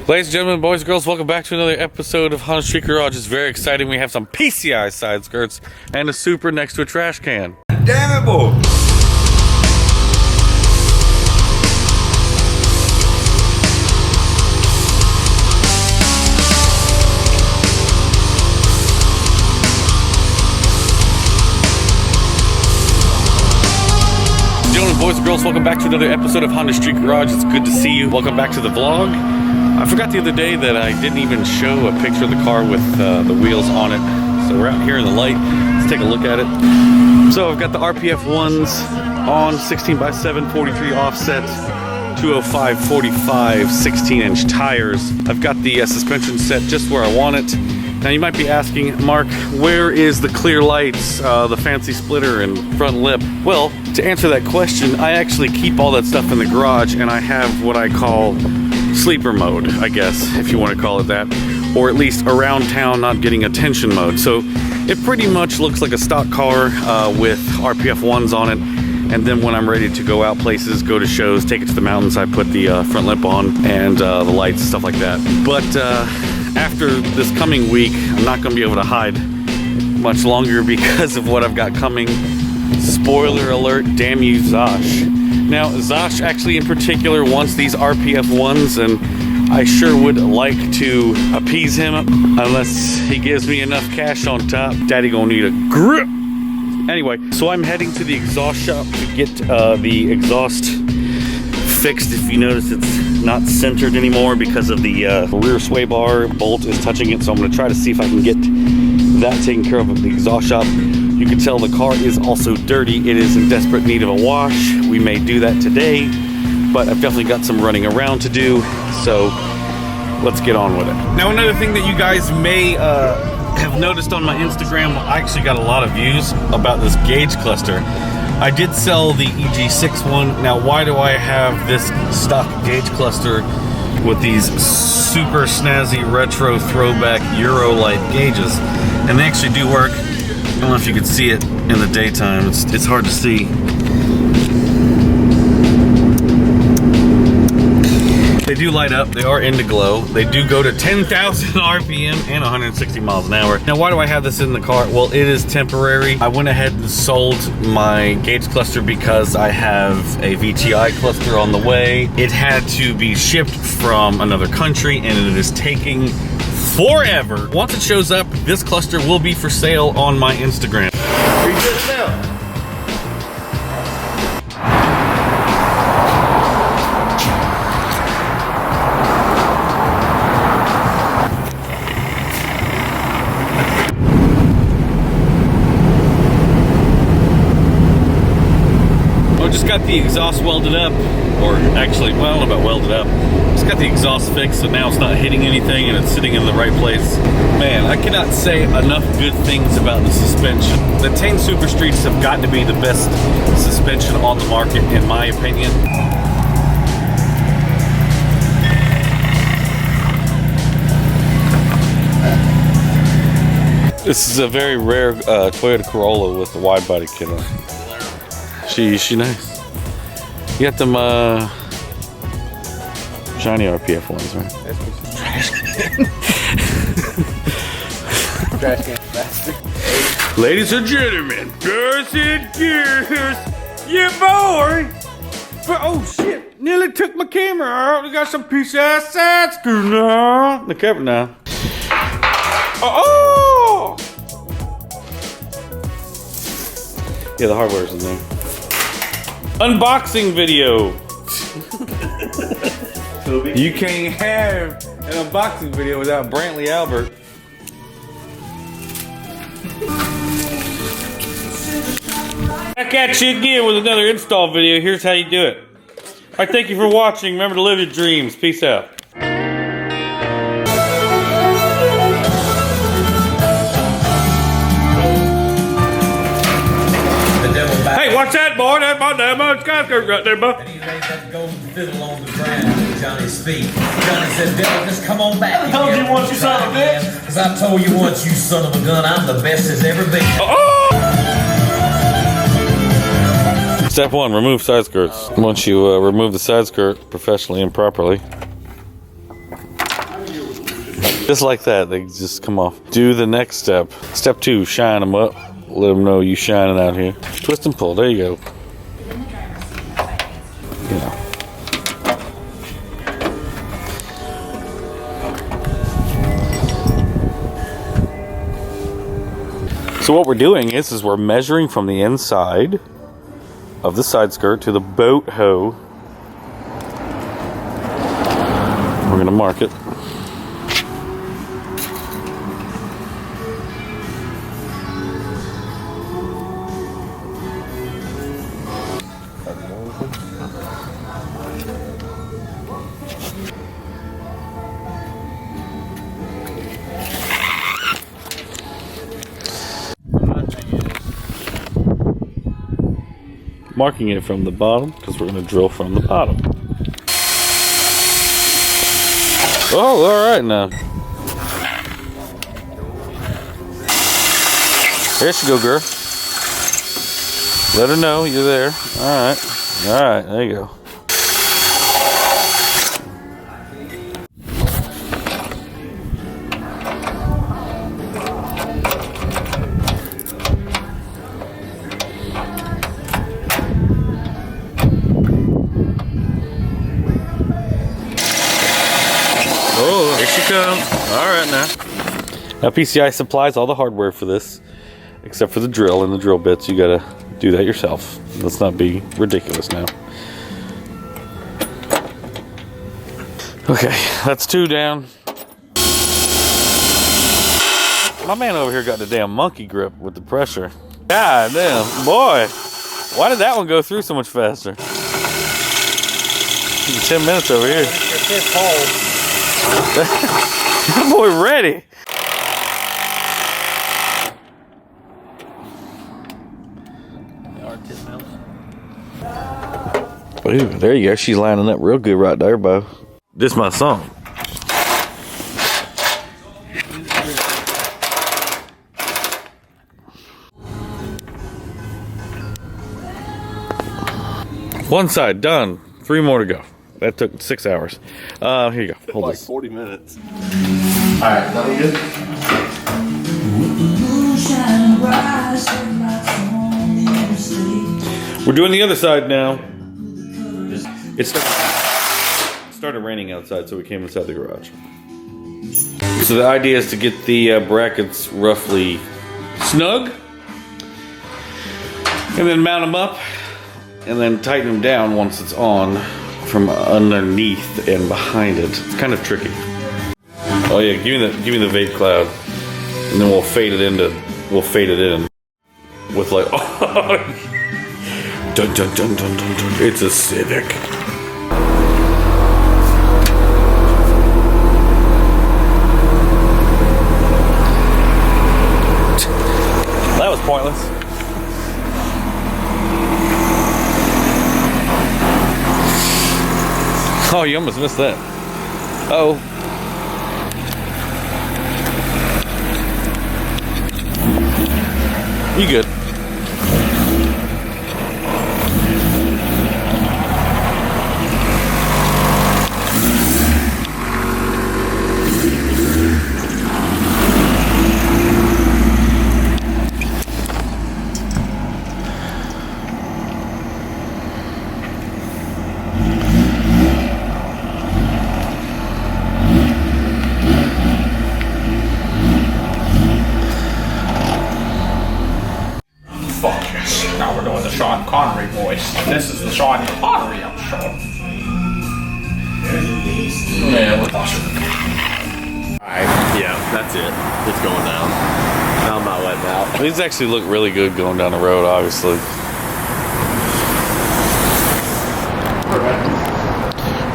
Ladies and gentlemen, boys and girls, welcome back to another episode of Honda Street Garage. It's very exciting. We have some PCI side skirts and a Supra next to a trash can. Damn it, boy! Gentlemen, boys and girls, welcome back to another episode of Honda Street Garage. It's good to see you. Welcome back to the vlog. I forgot the other day that I didn't even show a picture of the car with the wheels on it. So we're out here in the light. Let's take a look at it. So I've got the RPF ones on 16x7 43 offset, 205 45 16-inch tires. I've got the suspension set just where I want it. Now you might be asking, Mark, where is the clear lights, the fancy splitter and front lip? Well, to answer that question, I actually keep all that stuff in the garage, and I have what I call sleeper mode, I guess, if you want to call it that, or at least around town not getting attention mode. So it pretty much looks like a stock car with RPF ones on it. And then when I'm ready to go out places, go to shows, take it to the mountains, I put the front lip on and the lights, stuff like that. But after this coming week, I'm not going to be able to hide much longer because of what I've got coming. Spoiler alert, damn you, Zosh. Now, Zosh actually in particular wants these RPF ones, and I sure would like to appease him unless he gives me enough cash on top. Daddy gonna need a grip. Anyway, so I'm heading to the exhaust shop to get the exhaust fixed. If you notice, it's not centered anymore because of the rear sway bar bolt is touching it, so I'm gonna try to see if I can get that taken care of at the exhaust shop. You can tell the car is also dirty. It is in desperate need of a wash. We may do that today, but I've definitely got some running around to do, so let's get on with it. Now, another thing that you guys may have noticed on my Instagram, I actually got a lot of views about this gauge cluster. I did sell the EG6 one. Now, why do I have this stock gauge cluster with these super snazzy retro throwback Eurolight gauges? And they actually do work. I don't know if you can see it in the daytime. It's hard to see. They do light up. They are Indiglo. They do go to 10,000 RPM and 160 miles an hour. Now, why do I have this in the car? Well, it is temporary. I went ahead and sold my gauge cluster because I have a VTI cluster on the way. It had to be shipped from another country, and it is taking forever. Once it shows up, this cluster will be for sale on my Instagram. Are you good now? I just got the exhaust welded up, or actually, well, I don't know about welded up. Just got the exhaust fixed, so now it's not hitting anything and it's sitting in the right place. Man, I cannot say enough good things about the suspension. The Tane Super Streets have got to be the best suspension on the market, in my opinion. This is a very rare Toyota Corolla with the wide body kit on. She nice. You got them shiny RPF ones, right? Trash can bastard. Ladies and gentlemen, girls and gears, yeah boy. But oh shit, nearly took my camera out. We got some piece of ass side screw now. The cover now. Oh! Yeah, the hardware's in there. Unboxing video. You can't have an unboxing video without Brantley Albert. Back at you again with another install video. Here's how you do it. All right, thank you for watching. Remember to live your dreams. Peace out. Hey, watch that, boy. That's my damn skyscraper right there, bud. And he laid that golden fiddle on the ground at Johnny's feet. Johnny said, "Devil, just come on back." I told you once, you son of a bitch. Because I told you once, you son of a gun, I'm the best as ever been. Oh! Step 1, remove side skirts. Once you remove the side skirt professionally and properly, Just like that, they just come off. Do the next step. Step 2, shine them up. Let them know you shining out here. Twist and pull, there you go. Yeah. So what we're doing is we're measuring from the inside of the side skirt to the boat hoe. We're gonna mark it. Marking it from the bottom because we're going to drill from the bottom. Oh, all right now. There she go, girl. Let her know you're there. All right, there you go. Oh, here she comes. All right now. Now PCI supplies all the hardware for this, except for the drill and the drill bits. You gotta do that yourself. Let's not be ridiculous now. Okay, that's 2 down. My man over here got the damn monkey grip with the pressure. God damn, boy. Why did that one go through so much faster? 10 minutes over here. That boy ready. Ooh, there you go. She's lining up real good right there, Bo. This is my song. One side done. 3 more to go. That took 6 hours. Here you go. Hold like this. 40 minutes. Alright, sounding good? We're doing the other side now. It started raining outside, so we came inside the garage. So the idea is to get the brackets roughly snug, and then mount them up, and then tighten them down once it's on from underneath and behind it. It's kind of tricky. Oh yeah, give me the vape cloud, and then we'll fade it in with like dun dun dun dun dun dun. It's a Civic. That was pointless. Oh, you almost missed that. Uh-oh. You good. Now we're doing the Sean Connery voice. This is the Sean Connery I'm showing. Yeah, with Alright, Yeah, that's it. It's going down. Now I'm not letting out. These actually look really good going down the road, obviously.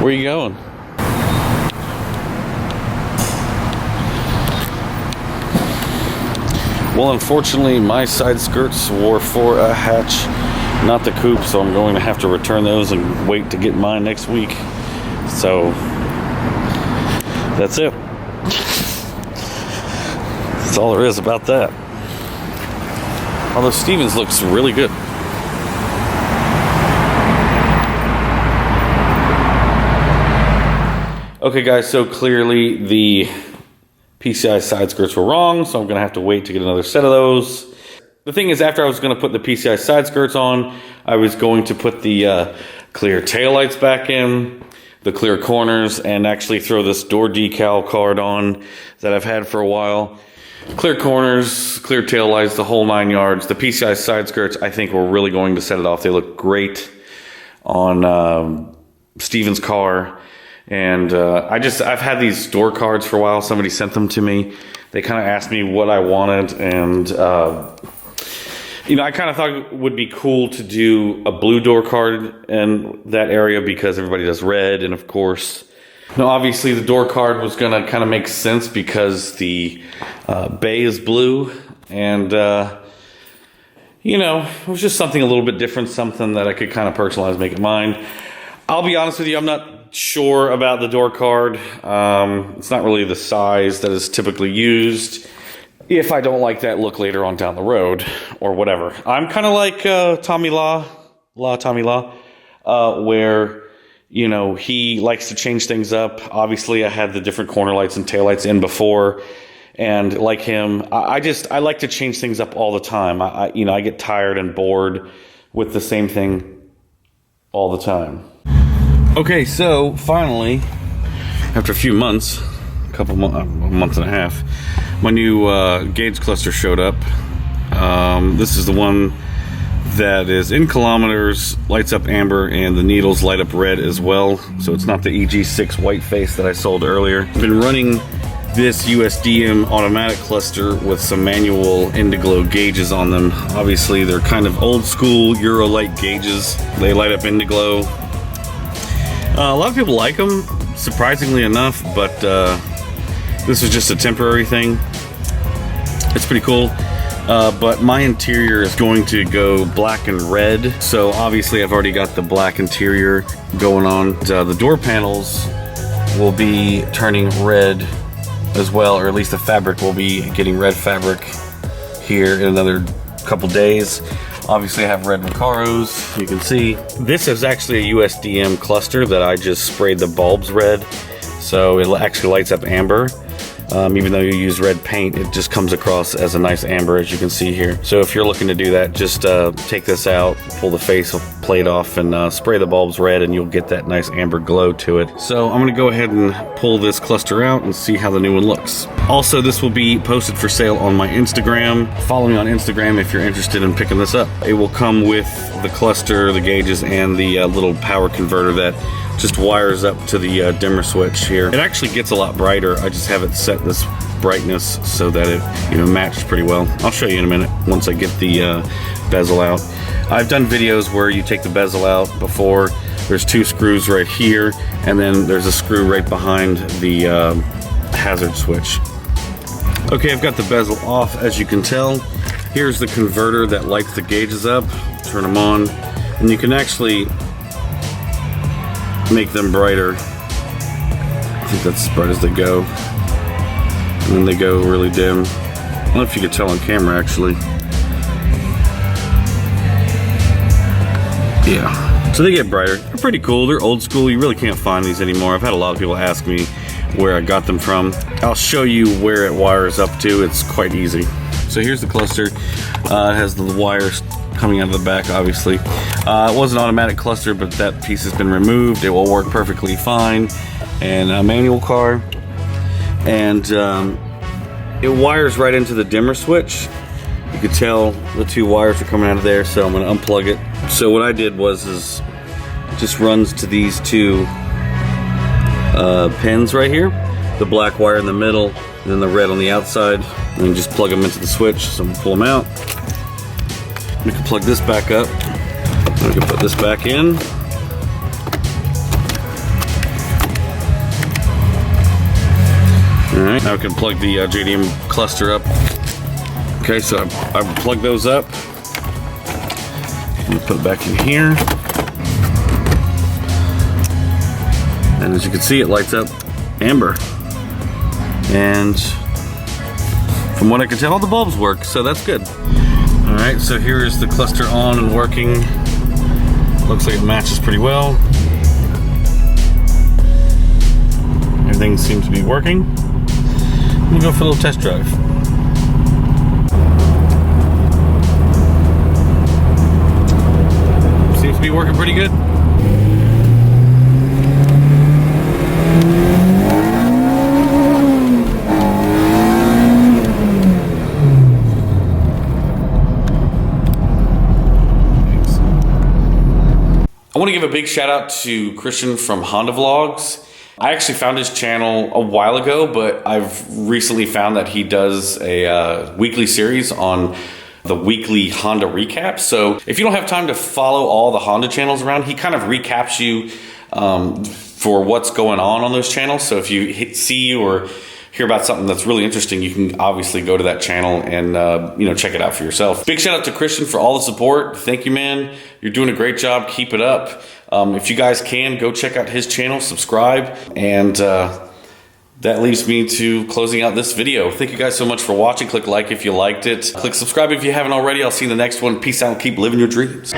Where are you going? Well, unfortunately, my side skirts were for a hatch, not the coupe, so I'm going to have to return those and wait to get mine next week. So, that's it. That's all there is about that. Although Stevens looks really good. Okay guys, so clearly the PCI side skirts were wrong, so I'm gonna have to wait to get another set of those. The thing is, after I was gonna put the PCI side skirts on, I was going to put the clear taillights back in, the clear corners, and actually throw this door decal card on that I've had for a while. Clear corners, clear taillights, the whole 9 yards. The PCI side skirts, I think we're really going to set it off. They look great on Steven's car. And I've had these door cards for a while. Somebody sent them to me. They kind of asked me what I wanted, and you know, I kind of thought it would be cool to do a blue door card in that area because everybody does red, and of course, now obviously the door card was gonna kind of make sense because the bay is blue, and you know, it was just something a little bit different, something that I could kind of personalize, make it mine. I'll be honest with you, I'm not sure about the door card. It's not really the size that is typically used. If I don't like that look later on down the road or whatever. I'm kind of like Tommy Law, where, you know, he likes to change things up. Obviously, I had the different corner lights and taillights in before. And like him, I like to change things up all the time. You know, I get tired and bored with the same thing all the time. Okay, so finally, after a few months, a month and a half, my new gauge cluster showed up. This is the one that is in kilometers, lights up amber, and the needles light up red as well. So it's not the EG6 white face that I sold earlier. I've been running this USDM automatic cluster with some manual Indiglo gauges on them. Obviously, they're kind of old school Eurolight gauges. They light up Indiglo. A lot of people like them, surprisingly enough, but this is just a temporary thing. It's pretty cool. But my interior is going to go black and red. So obviously I've already got the black interior going on. The door panels will be turning red as well, or at least the fabric will be getting red fabric here in another couple days. Obviously I have red Recaros, you can see. This is actually a USDM cluster that I just sprayed the bulbs red. So it actually lights up amber. Even though you use red paint, it just comes across as a nice amber, as you can see here. So if you're looking to do that, just take this out, pull the face plate off, and spray the bulbs red, and you'll get that nice amber glow to it. So I'm gonna go ahead and pull this cluster out and see how the new one looks. Also, this will be posted for sale on my Instagram. Follow me on Instagram if you're interested in picking this up. It will come with the cluster, the gauges, and the little power converter that just wires up to the dimmer switch here. It actually gets a lot brighter. I just have it set this brightness so that it, you know, matches pretty well. I'll show you in a minute once I get the bezel out. I've done videos where you take the bezel out before. There's 2 screws right here, and then there's a screw right behind the hazard switch. Okay, I've got the bezel off, as you can tell. Here's the converter that lights the gauges up. Turn them on, and you can actually make them brighter. I think that's as bright as they go. And then they go really dim. I don't know if you could tell on camera, actually. Yeah. So they get brighter. They're pretty cool. They're old school. You really can't find these anymore. I've had a lot of people ask me where I got them from. I'll show you where it wires up to. It's quite easy. So here's the cluster. It has the wires coming out of the back, obviously. It was an automatic cluster, but that piece has been removed. It will work perfectly fine. And a manual car. And it wires right into the dimmer switch. You can tell the 2 wires are coming out of there, so I'm going to unplug it. So what I did was it just runs to these 2 pins right here. The black wire in the middle, and then the red on the outside. And you just plug them into the switch. So I'm going to pull them out. We can plug this back up. We can put this back in. Alright, now we can plug the JDM cluster up. Okay, so I plugged those up. I'm going to put it back in here. And as you can see, it lights up amber. And from what I can tell, all the bulbs work, so that's good. Alright, so here is the cluster on and working. Looks like it matches pretty well. Everything seems to be working. We'll go for a little test drive. Seems to be working pretty good. I want to give a big shout out to Christian from Honda Vlogs. I actually found his channel a while ago, but I've recently found that he does a weekly series on the weekly Honda recap. So if you don't have time to follow all the Honda channels around, he kind of recaps you for what's going on those channels. So if you see or hear about something that's really interesting, you can obviously go to that channel and check it out for yourself. Big shout out to Christian for all the support. Thank you, man. You're doing a great job. Keep it up. If you guys can, go check out his channel, subscribe, and that leaves me to closing out this video. Thank you guys so much for watching. Click like if you liked it. Click subscribe if you haven't already. I'll see you in the next one. Peace out. Keep living your dreams.